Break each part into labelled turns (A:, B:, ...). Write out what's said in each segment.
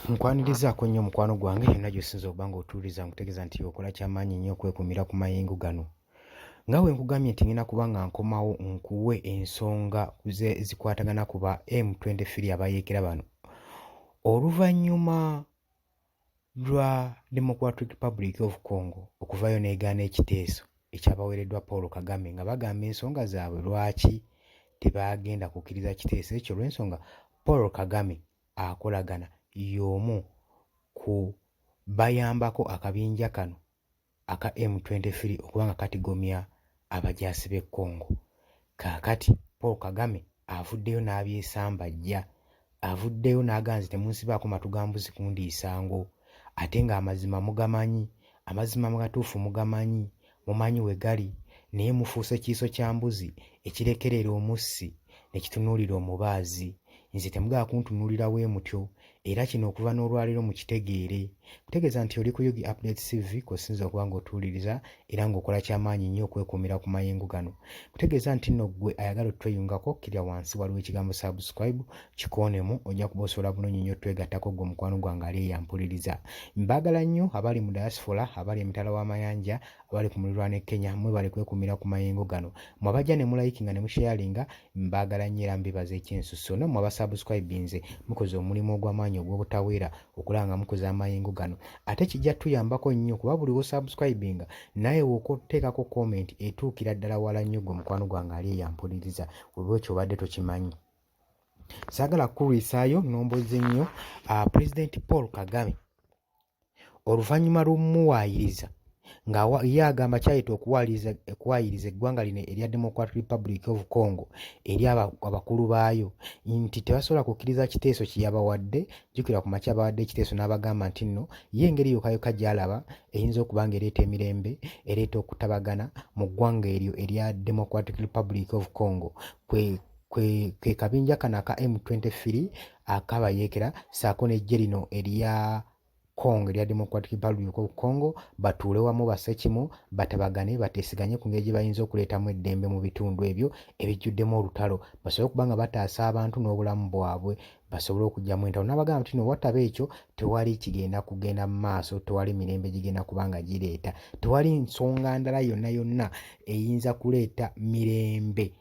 A: Nkwanirizaako nnyo mukwano gwange yonna gy'osinza okuba ng'otuuliza nkutegeeza nti okola kyamaanyi nnyo okwekumira ku mayengo gano. Nga bwe nkugambye nti ngenda kuba nga nkomawo nkuwe ensonga zikwatagana ku ba M23 abayeekera bano. Oluvannyuma lwa Democratic Republic of Congo okuvaayo n'egaana ekiteeso ekyabaweereddwa Paul Kagame nga bagamba ensonga zaabwe lwaki tebaagenda kukkiriza kiteeso ekyo olw'ensonga Paul Kagame akolagana y'omu ku bayambako akabinja kano aka M23 okuba nga katigomya abajaasi b'e Congo. Kaakati Paul Kagame avuddeyo n'abyesambajja, avuddeyo n'agaa nti temunsibaako matu ga mbuzi kundiisango, ate ng'amazima mugamanyi, amazima amagatuufu mugamanyi, mumanyi we gali, naye mufuuse kiiso kya mbuzi ekirekerera omussi ne kitunuulira omubaazi. Nze temugala kuntunuulira bwe mutyo, era kino okuva n'olwaleero mukitegeere. Kutegeeza nti oli ku Yugi Updates TV kw'osinza okuba ng'otuwuliriza era ng'okola kyamaanyi nnyo okwekuumira ku mayengo gano. Kutegeeza nti nno ggwe ayagala otweyungako kirya wansi waliwo ekigambo subscribe kikoonemu, ojja kuba osobola bulungi nnyo twegattako ggwe mukwano gwange ali eyampuliriza. Mbaagala nnyo abali mu diaspora, abali emitala w'amayanja, abali ku muliraano e Kenya, mwebale kwekuumira ku mayengo gano. Mmwe abajja ne mulayikinga ne musharinga, mbaagala nnyo era mbibaza ekyensusso. Nammwe abasubscribinze mukoze omulimu ogw'amaanyi ogw'obutaweera okulaba nga mukoze amayengo gano. Ate kijja tuyambako nnyo kuba buli w'osubscribinga naye w'oteekako comment etuukira ddala wala nnyo gwe mukwano gwange ali eyampuliriza, olw'ekyo obadde tokimanyi. Saagala kukulwisaayo nomboze nnyo Pulezidenti Paul Kagame oluvannyuma lw'omuwaayiriza nga ye agamba kyayita okuwaayiriza eggwanga lino erya Democratic Republic of Congo eri abakulu baayo nti tebasobola kukkiriza kiteeso kye yabawadde. Jjukira ku makya bawadde ekiteeso n'abagamba nti nno ye engeri yokka gy'alaba eyinza okuba ng'ereeta emirembe, ereeta okutabagana mu ggwanga eryo erya Democratic Republic of Congo kwe kabinja kano aka M23 akabayeekera ssaako n'eggye lino erya Congo erya Democratic Republic of Congo batuule wamu basse kimu, batabagane, bateesiganye ku ngeri gye bayinza okuleetamu eddembe mu bitundu ebyo ebijjuddemu olutalo, basobole okuba nga bataasa abantu n'obulamu bwabwe, basobole okugyamu entalo. N'abagamba nti no wataba ekyo tewali kigenda kugenda mu maaso, tewali mirembe gigenda kuba nga gireeta, tewali nsonga ndala yonna yonna eyinza kuleeta mirembe,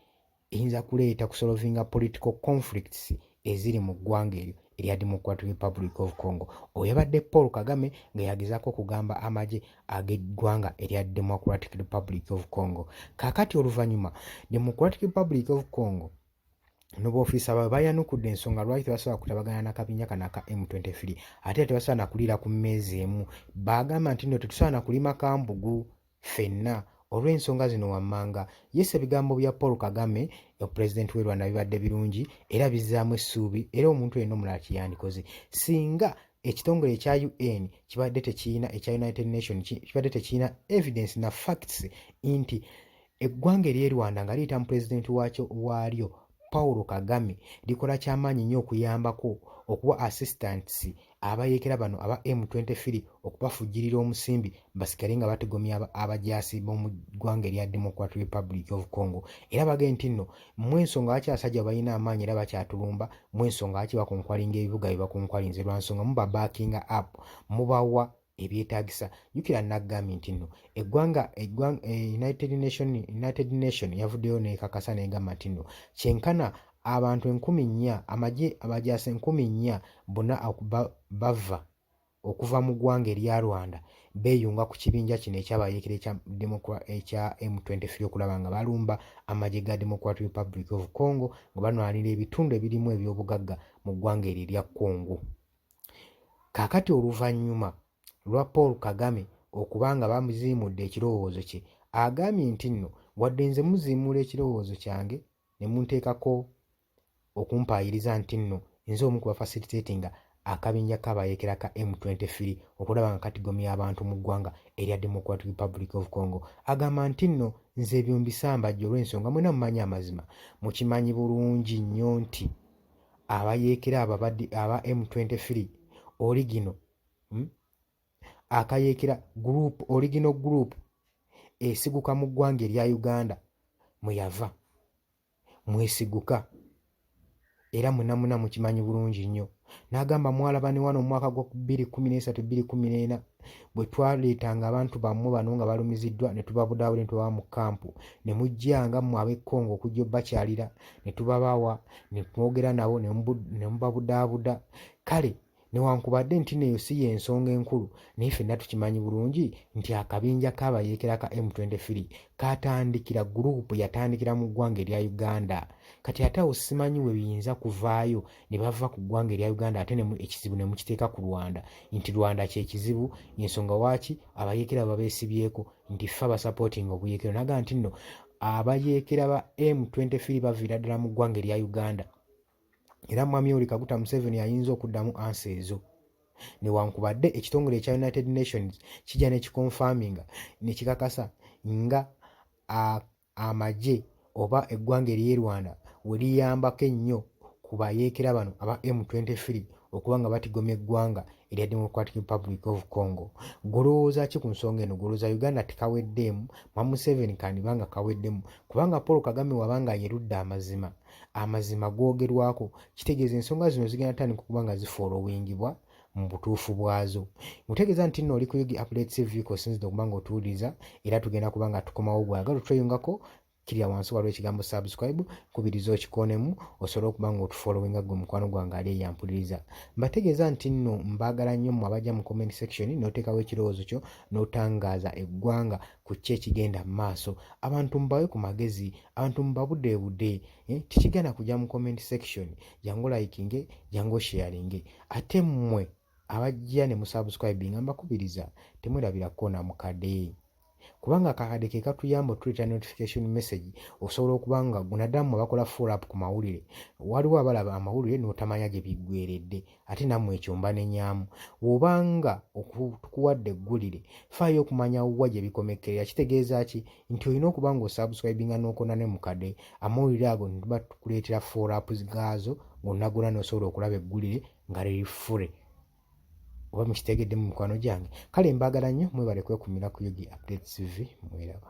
A: eyinza kuleeta kusolvinga political conflicts eziri mu ggwanga eryo erya Democratic Republic of Congo. Oyo yabadde Paul Kagame nga yagezaako okugamba amagye ag'eggwanga erya Democratic Republic of Congo. Kaakati oluvannyuma Democratic Republic of Congo n'obw'ofiisa baabwe bayanukudde ensonga lwaki tebasobola kutabagana n'akabinja kano aka M23 ate tebasobola na kuliira ku mmeeza emu. Baagamba nti nno tetusobola na kulima kambugu ffenna olw'ensonga zino wammanga. Yese ebigambo bya Paul Kagame Pulezidenti w'e Rwanda bibadde birungi era bizzaamu essuubi era omuntu yenna omulala kiyandikoze. Singa ekitongole ekya UN kibadde tekiina, ekya United Nations kibadde tekiina evidence na facts nti eggwanga ery'e Rwanda nga liyita mu pulezidenti waalyo Paul Kagame likola kyamaanyi nnyo okuyambako okuwa assistance abayeekera bano aba M23 okubafujjirira omusimbi basigale nga bategomya abajaasi b'omu ggwanga erya Democratic Republic of Congo. Era bagee nti nno mu ensonga lwaki abasajja balina amaanyi era bakyatulumba, mu ensonga lwaki bakonkwalinga ebibuga bye bakonkwalinze lwa nsonga muba backinga up, mubawa ebyetaagisa. Jjukira naggambye nti nno eggwanga United Nation yavuddeyo n'ekakasa n'egamba nti nno kyenkana abantu 4,000 amagye abajaasi 4,000 bonna bava okuva mu ggwanga erya Rwanda beeyunga ku kibinja kino ekyabayeekera ekya M23 okulaba nga balumba amagye ga Democratic Republic of Congo nga banwanira ebitundu ebirimu eby'obugagga mu ggwanga eryo erya Congo. Kaakati oluvannyuma lwa Paul Kagame okuba nga bamuziimudde ekirowoozo kye, agambye nti nno wadde nze muziimula ekirowoozo kyange ne munteekako okumpaayiriza nti nno nze omu ku bafacilitatinga akabinja kabayeekera ka M23 okulaba nga katigomya abantu mu ggwanga erya Democratic Republic of Congo. Agamba nti nno nze ebyo mbisambajja olw'ensonga mwena mumanyi amazima, mukimanyi bulungi nnyo nti abayeekera aba M23 origino akayeekera original group esiguka mu ggwanga erya Uganda mwe yava mwesiguka era muna mukimanyi bulungi nnyo. n'agamba mwalaba ne wano omwaka gwa 2013-2014 bwe twaleetanga abantu bammwe bano nga balumiziddwa ne tubabudaabuda ne tubaba mu kampu ne mujjanga mmwe ab'ekkongo okujja obbakyalira ne tubabawa ne twogera nabo ne mubabudaabuda. Kale newankubadde nti neyo si y'ensonga enkulu naye ffenna tukimanyi bulungi nti akabinja k'abayeekera ka M23 katandikira guruupu yatandikira mu ggwanga erya Uganda. Kati ate awo simanyi we biyinza kuvaayo ne bava ku ggwanga erya Uganda ate ekizibu ne mukiteeka ku Rwanda nti Rwanda kyekizibu, ensonga waaki abayeekera babeesibyeko nti ffe abasapootinga obuyeekero. Naga nti nno abayeekera ba M23 baviira ddala mu ggwanga erya Uganda. Era Mwami Yoweri Kaguta Museveni ayinza okuddamu ansa ezo. Newankubadde ekitongole ekya United Nations kijja ne kikonfaminga ne kikakasa nga amagye oba eggwanga ery'e Rwanda we liyambako ennyo ku bayeekera bano aba M23 okuba nga batigomya eggwanga erya Democratic Republic of Congo. Golowooza ki ku nsonga eno? Golowooza Uganda tekaweddeemu? Mwami Museveni kandibanga kaweddemu kubanga Paul Kagame wabanga yerudde amazima googerwako kitegeeza ensonga zino zigenda tandika okuba nga zifoolowingibwa mu butuufu bwazo. Mutegeeza nti nno oli ku Yugi Updates TV osinzidde okuba nga otuwuliriza era tugenda kuba nga tukomawo bwagala tweyungako kirya wansi waliwo ekigambo subscribe kubiriza okikonemu osobola okuba nga otufollowinga gwe mukwano gwange ali eyampuliriza. Mbategeeza nti nno mbaagala nnyo mmwe abajja mu comment section n'oteekawo ekirowoozo kyo n'otangaaza eggwanga ku ki ekigenda mu maaso. Abantu mubawe ku magezi, abantu mubabudeebude, tikigenda kujja mu comment section. Jangu likinge, jangu sharinge. Ate mmwe abajja ne musubscribinga mbakubiriza temwerabirako na mukadde. Kubanga akakadde ke katuyamba otuleeta notification message osobola okuba nga gunaddamu abakola follow up ku mawulire. Waliwo abalaba amawulire n'otamanya gye biggweredde ate nammwe ekyo mbanenyamu. Bw'obanga tukuwadde eggulire faayo okumanya wa gye bikomekerera. Kitegeeza ki? Nti olina okuba nga osubscribinga n'okona ne mukadde amawulire ago ne tuba tukuleetera follow up gaazo gonna gonna n'osobola okulaba eggulire nga liri ffule. Oba mukitegedde mu mikwano gyange. Kale mbaagala nnyo mwebale kwekumira ku Yugi Updates TV. Mweraba.